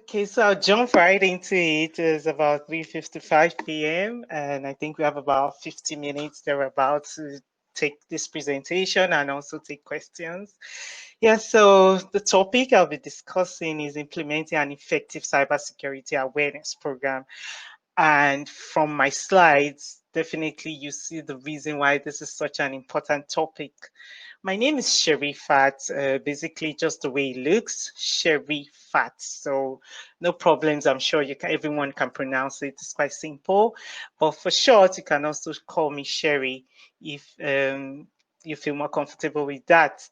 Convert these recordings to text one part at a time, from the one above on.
Okay, so I'll jump right into it. It's about 3:55 p.m. and I think we have about 50 minutes thereabout to take this presentation and also take questions. Yeah, so the topic I'll be discussing is implementing an effective cybersecurity awareness program. And from my slides, definitely you see the reason why this is such an important topic. My name is Sherifat, basically just the way it looks, Sherifat. So no problems. I'm sure everyone can pronounce it. It's quite simple. But for short, you can also call me Sherry if you feel more comfortable with that.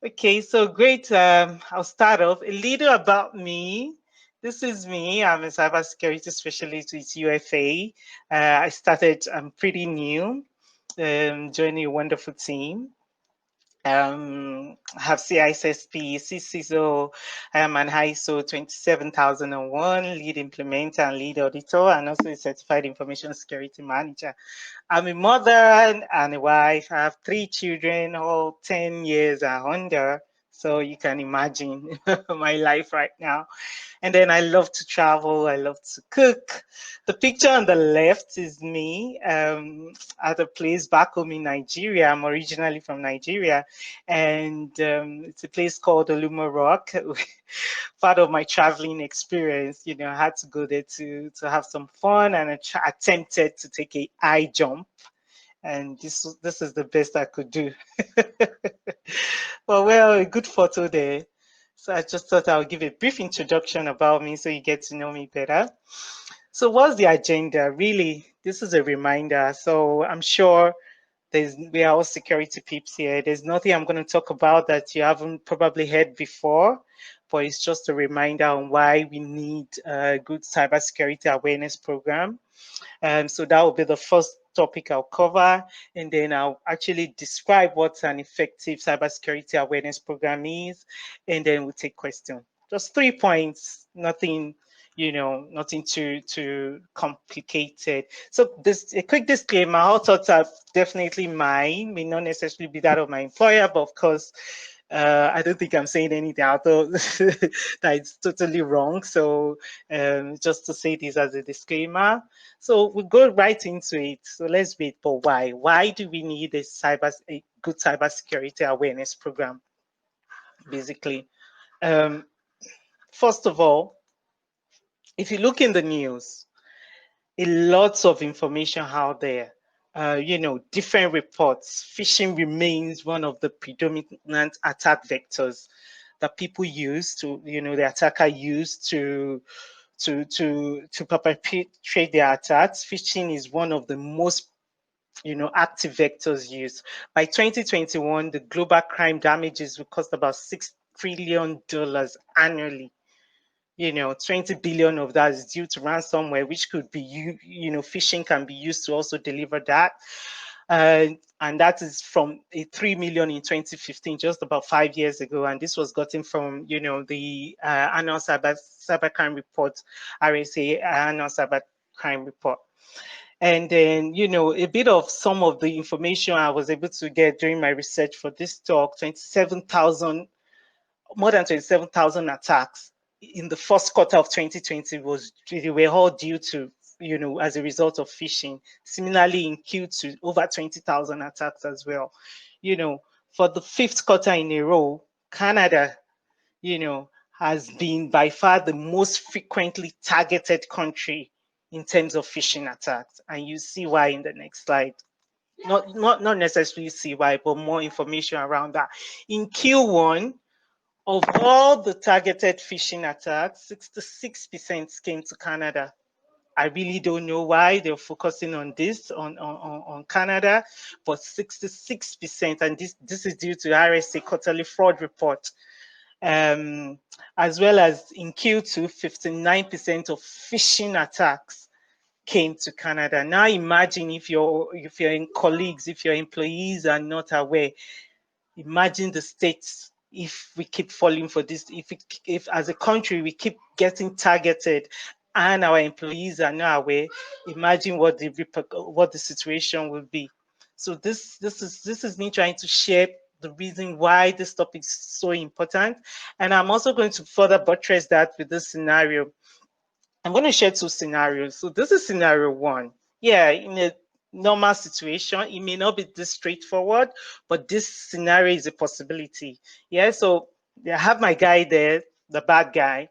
Okay, so great. I'll start off a little about me. This is me. I'm a cybersecurity specialist with UFA. I'm pretty new, joining a wonderful team. I have CISSP, CCISO, I am an ISO 27001 lead implementer and lead auditor, and also a certified information security manager. I'm a mother and a wife. I have 3 children, all 10 years and under. So you can imagine my life right now. And then I love to travel. I love to cook. The picture on the left is me at a place back home in Nigeria. I'm originally from Nigeria, and it's a place called Olumo Rock. Part of my traveling experience, I had to go there to have some fun, and I attempted to take a high jump, and this is the best I could do. Well, a good photo there. So I just thought I'll give a brief introduction about me so you get to know me better. So what's the agenda? Really, this is a reminder. So I'm sure we are all security peeps here. There's nothing I'm going to talk about that you haven't probably heard before, but it's just a reminder on why we need a good cybersecurity awareness program. So that will be the first topic I'll cover, and then I'll actually describe what an effective cybersecurity awareness program is, and then we'll take questions. Just 3 points, nothing, nothing too complicated. So this a quick disclaimer: all thoughts are definitely mine, may not necessarily be that of my employer, but of course. I don't think I'm saying anything out of that it's totally wrong. So just to say this as a disclaimer. So we'll go right into it. So let's wait. But why? Why do we need a good cybersecurity awareness program? Basically, um, first of all, if you look in the news, a lots of information out there. Different reports. Phishing remains one of the predominant attack vectors that people use the attacker used to perpetrate their attacks. Phishing is one of the most active vectors used. By 2021, the global crime damages will cost about $6 trillion annually. 20 billion of that is due to ransomware, which could be phishing can be used to also deliver that. And that is from a 3 million in 2015, just about 5 years ago. And this was gotten from, the annual cybercrime report, RSA annual cybercrime report. And then, a bit of some of the information I was able to get during my research for this talk, more than 27,000 attacks in the first quarter of 2020 they were all due to, as a result of phishing. Similarly, in Q2, over 20,000 attacks as well. For the fifth quarter in a row, Canada, has been by far the most frequently targeted country in terms of phishing attacks. And you see why in the next slide. Not necessarily see why, but more information around that. In Q1, of all the targeted phishing attacks, 66% came to Canada. I really don't know why they're focusing on this, on Canada, but 66%, and this is due to RSA quarterly fraud report. As well as in Q2, 59% of phishing attacks came to Canada. Now imagine if your colleagues, if your employees are not aware, imagine the states if we keep falling for this, if as a country we keep getting targeted and our employees are not aware, imagine what the situation will be. So this is me trying to share the reason why this topic is so important. And I'm also going to further buttress that with this scenario. I'm going to share two scenarios. So this is scenario one. Yeah, in a normal situation, it may not be this straightforward, but this scenario is a possibility. Yeah, so I have my guy there, the bad guy,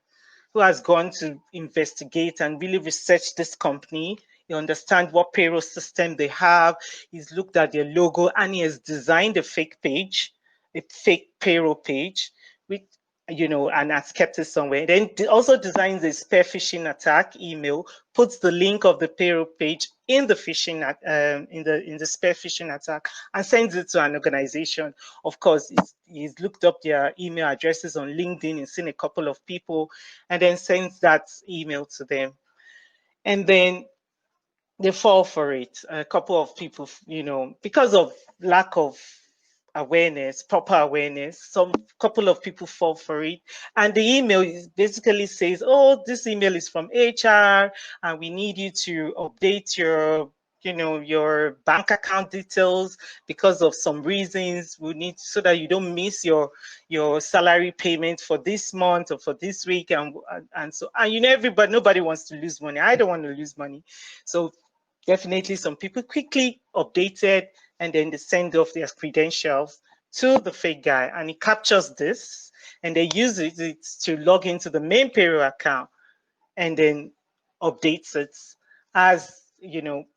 who has gone to investigate and really research this company. He understands what payroll system they have. He's looked at their logo and he has designed a fake page, a fake payroll page, which and has kept it somewhere. Then also designs a spear phishing attack email, puts the link of the payroll page in the phishing in the spear phishing attack, and sends it to an organization. Of course, he's looked up their email addresses on LinkedIn and seen a couple of people, and then sends that email to them. And then they fall for it. A couple of people, because of lack of awareness, proper awareness, some couple of people fall for it. And the email basically says, oh, this email is from HR and we need you to update your bank account details because of some reasons. We need so that you don't miss your salary payment for this month or for this week, and so, and everybody, nobody wants to lose money. I don't want to lose money. So definitely some people quickly updated and then they send off their credentials to the fake guy and he captures this and they use it to log into the main payroll account and then updates it as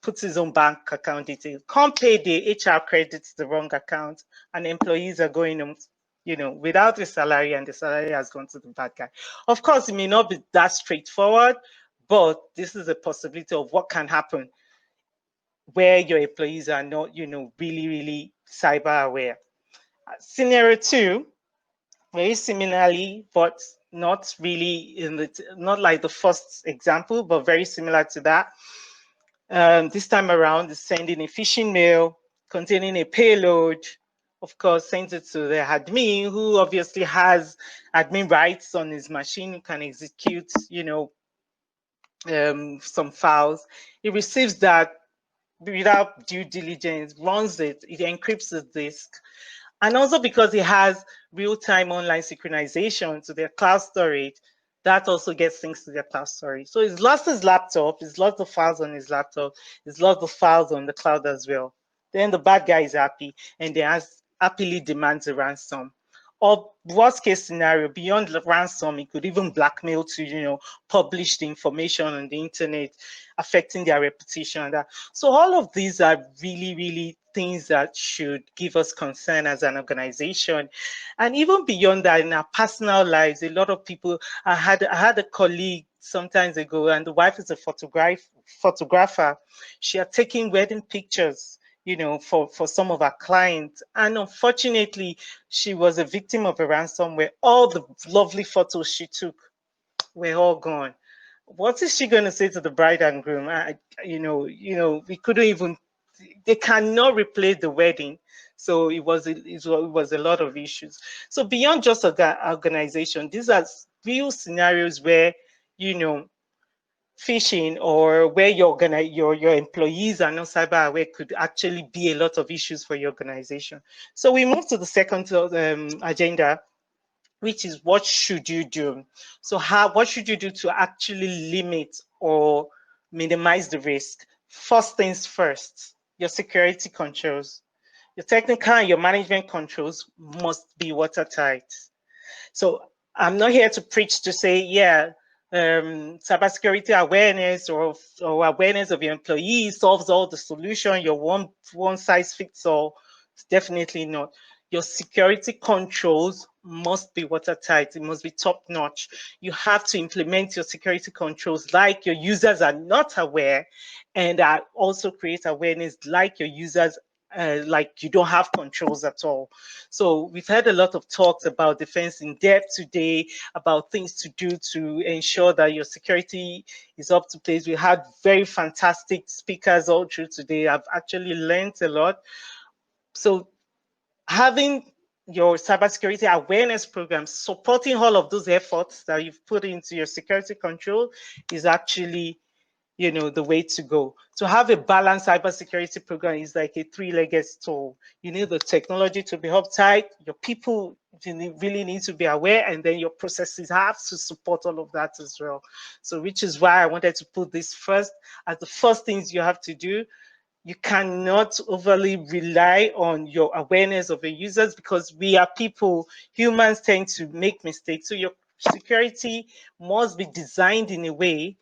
puts his own bank account details. Can't pay, the HR credits the wrong account and employees are going on without a salary and the salary has gone to the bad guy. Of course, it may not be that straightforward, but this is a possibility of what can happen where your employees are not, really, really cyber aware. Scenario two, very similarly, but not really not like the first example, but very similar to that. This time around, is sending a phishing mail containing a payload. Of course, sends it to the admin, who obviously has admin rights on his machine, who can execute, some files. He receives that without due diligence, runs it, it encrypts the disk. And also because it has real-time online synchronization to their cloud storage, that also gets things to their cloud storage. So he's lost his laptop, he's lost the files on his laptop, he's lost the files on the cloud as well. Then the bad guy is happy and then happily demands a ransom. Or worst case scenario, beyond the ransom, he could even blackmail to, publish the information on the internet, affecting their reputation and that. So all of these are really, really things that should give us concern as an organization. And even beyond that, in our personal lives, a lot of people, I had a colleague sometimes ago, and the wife is a photographer. She had taken wedding pictures, for some of our clients. And unfortunately, she was a victim of a ransomware. All the lovely photos she took were all gone. What is she going to say to the bride and groom? We couldn't even, they cannot replace the wedding. So it was a lot of issues. So beyond just organization, these are real scenarios where, phishing or where your employees are not cyber aware could actually be a lot of issues for your organization. So we move to the second agenda, which is what should you do? So what should you do to actually limit or minimize the risk? First things first, your security controls. Your technical and your management controls must be watertight. So I'm not here to preach to say, yeah, cybersecurity awareness or awareness of your employees solves all the solution. Your one size fits all. It's definitely not. Your security controls must be watertight. It must be top notch. You have to implement your security controls like your users are not aware, and also create awareness like your users like you don't have controls at all. So we've had a lot of talks about defense in depth today, about things to do to ensure that your security is up to place. We had very fantastic speakers all through today. I've actually learned a lot. So having your cybersecurity awareness programs, supporting all of those efforts that you've put into your security control is actually the way to go. To have a balanced cybersecurity program is like a three-legged stool. You need the technology to be uptight, your people really need to be aware, and then your processes have to support all of that as well. So which is why I wanted to put this first as the first things you have to do. You cannot overly rely on your awareness of your users, because we are people, humans tend to make mistakes. So your security must be designed in a way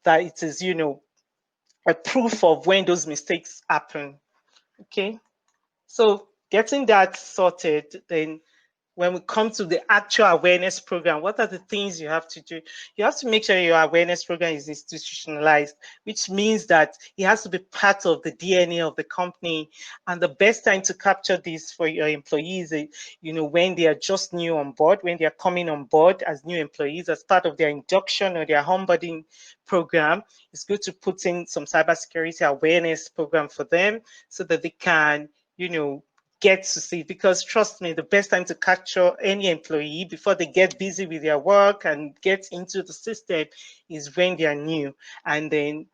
that it is, a proof of when those mistakes happen. Okay. So getting that sorted, then when we come to the actual awareness program, what are the things you have to do? You have to make sure your awareness program is institutionalized, which means that it has to be part of the DNA of the company. And the best time to capture this for your employees is, when they are just new on board, when they are coming on board as new employees, as part of their induction or their onboarding program. It's good to put in some cybersecurity awareness program for them so that they can, get to see, because trust me, the best time to capture any employee before they get busy with their work and get into the system is when they are new. And then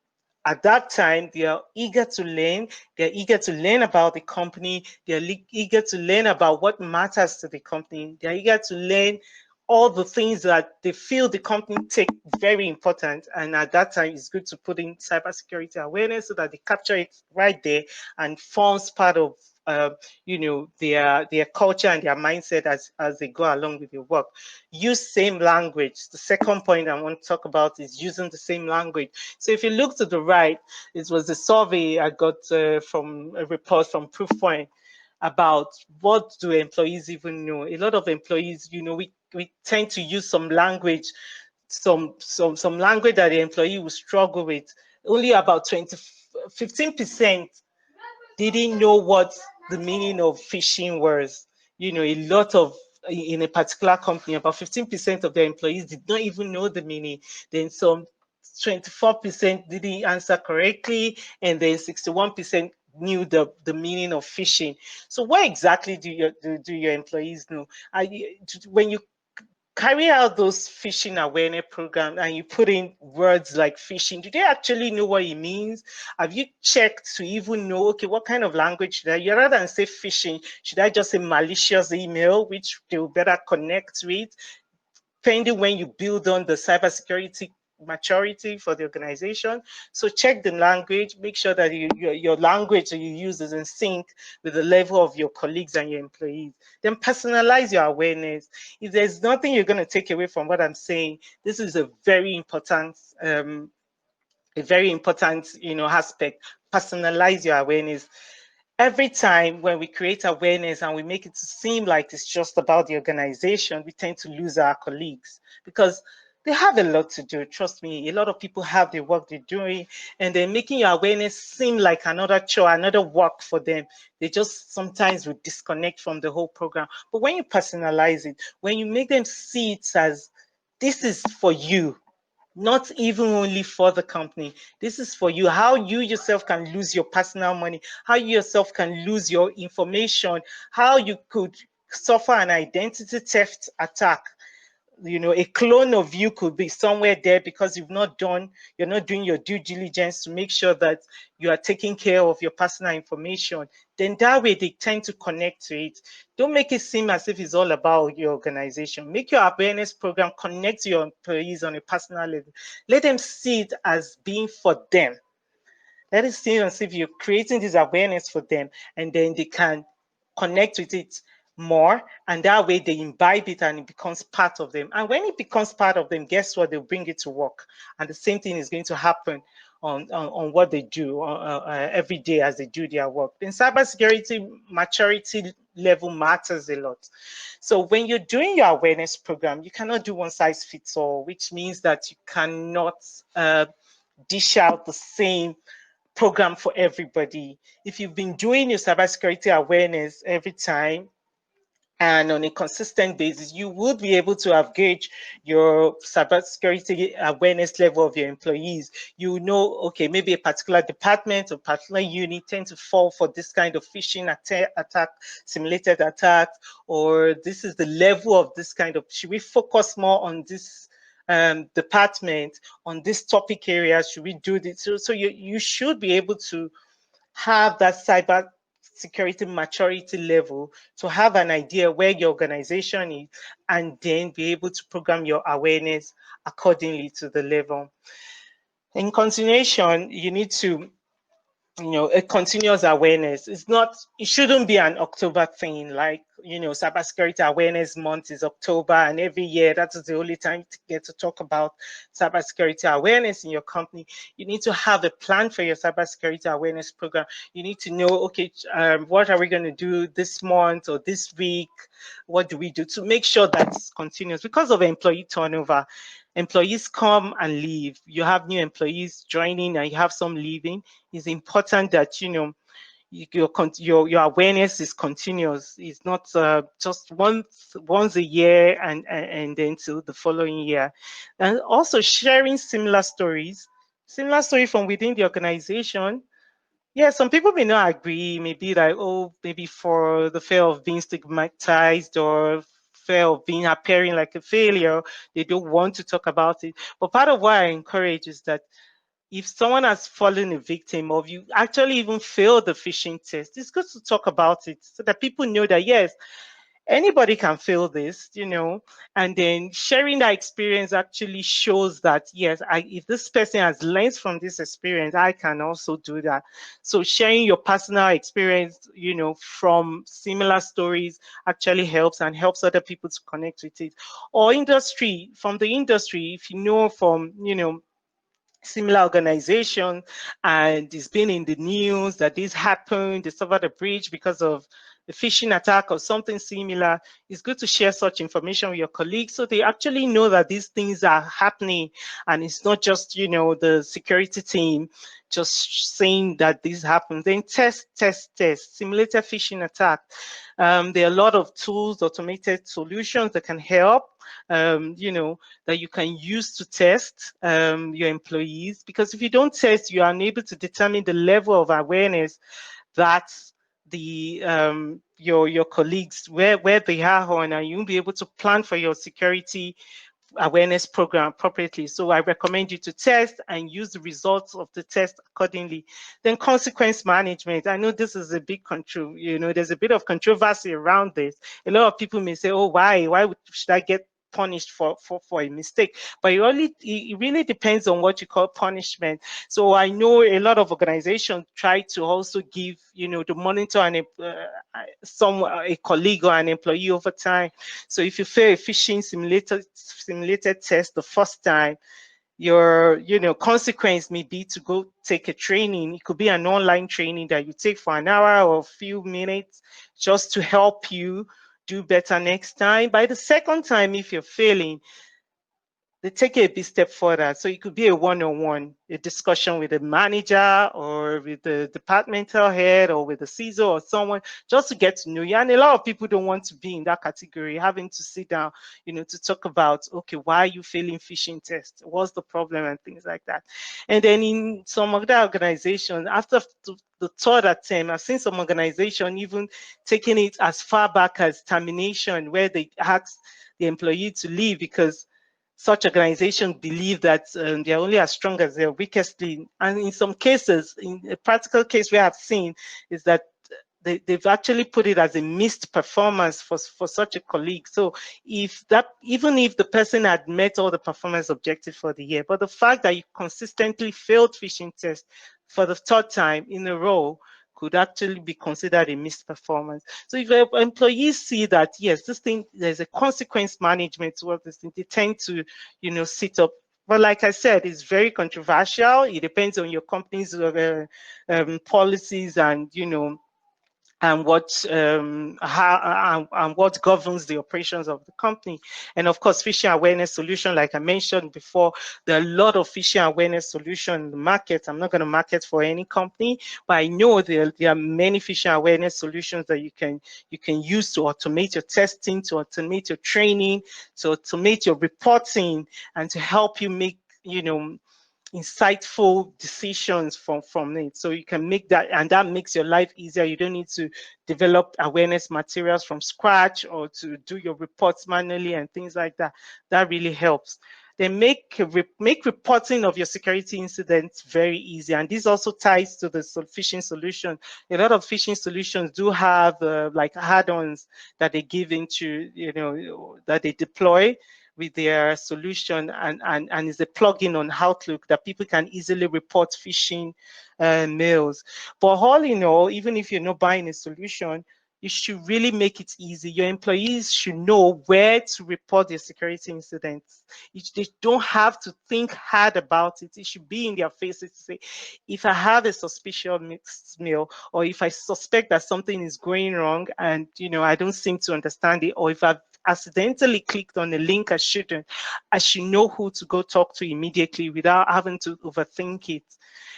at that time, they are eager to learn. They're eager to learn about the company. They're eager to learn about what matters to the company. They're eager to learn all the things that they feel the company take very important. And at that time, it's good to put in cybersecurity awareness so that they capture it right there and forms part of their culture and their mindset as they go along with your work. Use same language. The second point I want to talk about is using the same language. So if you look to the right, it was a survey I got from a report from Proofpoint about what do employees even know. A lot of employees, we tend to use some language, some language that the employee will struggle with. Only about 15% didn't know what the meaning of phishing was. A lot of, in a particular company, about 15% of their employees did not even know the meaning. Then some 24% didn't answer correctly, and then 61% knew the meaning of phishing. So what exactly do your employees know? When you carry out those phishing awareness programs and you put in words like phishing, do they actually know what it means? Have you checked to even know, okay, what kind of language should I, rather than say phishing, should I just say malicious email, which they will better connect with? Depending when you build on the cybersecurity maturity for the organization. So check the language, make sure that your language that you use is in sync with the level of your colleagues and your employees. Then personalize your awareness. If there's nothing you're going to take away from what I'm saying, this is a very important aspect. Personalize your awareness. Every time when we create awareness and we make it to seem like it's just about the organization, we tend to lose our colleagues because they have a lot to do. Trust me, a lot of people have the work they're doing, and they're making your awareness seem like another chore, another work for them. They just sometimes will disconnect from the whole program. But when you personalize it, when you make them see it as this is for you, not even only for the company. This is for you, how you yourself can lose your personal money, how you yourself can lose your information, how you could suffer an identity theft attack. A clone of you could be somewhere there because you're not doing your due diligence to make sure that you are taking care of your personal information. Then that way they tend to connect to it. Don't make it seem as if it's all about your organization. Make your awareness program connect to your employees on a personal level. Let them see it as being for them. Let it seem as if you're creating this awareness for them, and then they can connect with it more, and that way they imbibe it and it becomes part of them. And when it becomes part of them, guess what? They'll bring it to work, and the same thing is going to happen on what they do every day as they do their work. In cybersecurity, maturity level matters a lot. So when you're doing your awareness program, you cannot do one size fits all, which means that you cannot dish out the same program for everybody. If you've been doing your cybersecurity awareness every time and on a consistent basis, you would be able to have gauged your cybersecurity awareness level of your employees. You know, okay, maybe a particular department or particular unit tend to fall for this kind of phishing attack, simulated attack, or this is the level of this kind of, should we focus more on this department on this topic area. Should we do this? So you should be able to have that cyber security maturity level to have an idea where your organization is, and then be able to program your awareness accordingly to the level. In continuation, you need to, a continuous awareness. It shouldn't be an October thing, like, cybersecurity awareness month is October, and every year that is the only time to get to talk about cybersecurity awareness in your company. You need to have a plan for your cybersecurity awareness program. You need to know, okay, what are we going to do this month or this week? What do we do to make sure that it's continuous? Because of employee turnover, employees come and leave. You have new employees joining and you have some leaving. It's important that your awareness is continuous. It's not just once a year and then till the following year. And also sharing similar story from within the organization. Yeah, some people may not agree, maybe like, oh, maybe for the fear of being stigmatized or fear of being appearing like a failure, they don't want to talk about it. But part of what I encourage is that if someone has fallen a victim of, you actually even failed the phishing test, it's good to talk about it so that people know that yes, anybody can feel this, and then sharing that experience actually shows that yes, if this person has learned from this experience, I can also do that. So sharing your personal experience, from similar stories actually helps and helps other people to connect with it. Or from the industry, if you know from, similar organization and it's been in the news that this happened, they suffered a breach because of a phishing attack or something similar, it's good to share such information with your colleagues so they actually know that these things are happening, and it's not just, the security team just saying that this happens. Then test, simulated phishing attack. There are a lot of tools, automated solutions that can help, that you can use to test your employees. Because if you don't test, you are unable to determine the level of awareness that the your colleagues where they are on, and you'll be able to plan for your security awareness program appropriately. So I recommend you to test and use the results of the test accordingly. Then consequence management. I know this is a big control, there's a bit of controversy around this. A lot of people may say, oh, should I get punished for a mistake? But it really depends on what you call punishment. So I know a lot of organizations try to also give, the monitor and a colleague or an employee over time. So if you fail a phishing simulated test the first time, your consequence may be to go take a training. It could be an online training that you take for an hour or a few minutes just to help you do better next time. By the second time, if you're failing, they take it a bit step further. So it could be a one-on-one, a discussion with the manager or with the departmental head or with the CISO or someone, just to get to know you. And a lot of people don't want to be in that category, having to sit down, to talk about, okay, why are you failing phishing tests? What's the problem and things like that. And then in some other organizations, after the third attempt, I've seen some organization even taking it as far back as termination, where they ask the employee to leave because such organizations believe that they're only as strong as their weakest link. And in some cases, in a practical case we have seen, is that they've actually put it as a missed performance for such a colleague. So even if the person had met all the performance objectives for the year, but the fact that you consistently failed phishing tests for the third time in a row could actually be considered a missed performance. So if employees see that, yes, this thing, there's a consequence management to what this thing, they tend to, sit up. But like I said, it's very controversial. It depends on your company's policies and, and what governs the operations of the company. And of course, phishing awareness solution, like I mentioned before, there are a lot of phishing awareness solutions in the market. I'm not going to market for any company, but I know there are many phishing awareness solutions that you can use to automate your testing, to automate your training, to automate your reporting, and to help you make, insightful decisions from it. So you can make that, and that makes your life easier. You don't need to develop awareness materials from scratch or to do your reports manually and things like that. That really helps. Then make reporting of your security incidents very easy. And this also ties to the phishing solution. A lot of phishing solutions do have like add-ons that they give into, that they deploy with their solution, and is a plugin on Outlook that people can easily report phishing mails. But all in all, even if you're not buying a solution, you should really make it easy. Your employees should know where to report their security incidents. They don't have to think hard about it. It should be in their faces to say, if I have a suspicious mixed mail, or if I suspect that something is going wrong and I don't seem to understand it, or if I've accidentally clicked on a link I should know who to go talk to immediately without having to overthink it.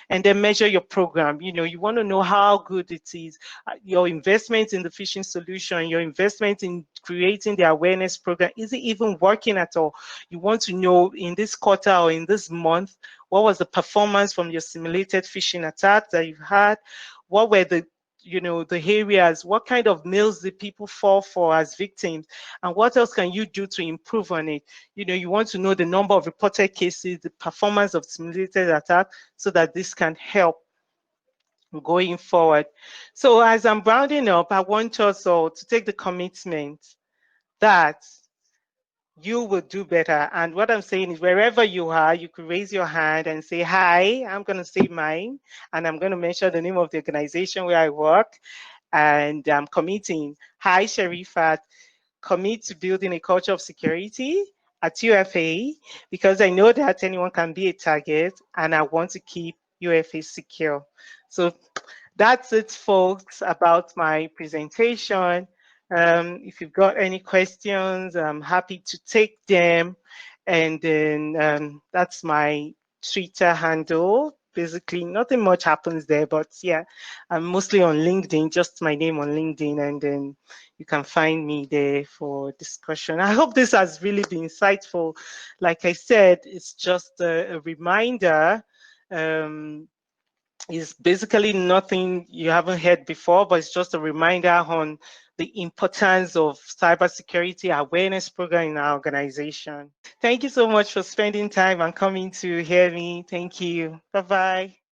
And then measure your program. You want to know how good it is. Your investment in the phishing solution, your investment in creating the awareness program, is it even working at all? You want to know in this quarter or in this month, what was the performance from your simulated phishing attack that you've had? What were the areas, what kind of mails did people fall for as victims, and what else can you do to improve on it? You want to know the number of reported cases, the performance of simulated attack, so that this can help going forward. So as I'm rounding up, I want us all to take the commitment that you will do better. And what I'm saying is, wherever you are, you could raise your hand and say, hi, I'm going to say mine, and I'm going to mention the name of the organization where I work, and I'm committing. Hi, Sherifat, commit to building a culture of security at UFA, because I know that anyone can be a target, and I want to keep UFA secure. So that's it, folks, about my presentation. If you've got any questions, I'm happy to take them. And then that's my Twitter handle. Basically, nothing much happens there, but yeah, I'm mostly on LinkedIn, just my name on LinkedIn, and then you can find me there for discussion. I hope this has really been insightful. Like I said, it's just a reminder. Is basically nothing you haven't heard before, but it's just a reminder on the importance of cybersecurity awareness program in our organization. Thank you so much for spending time and coming to hear me. Thank you. Bye-bye.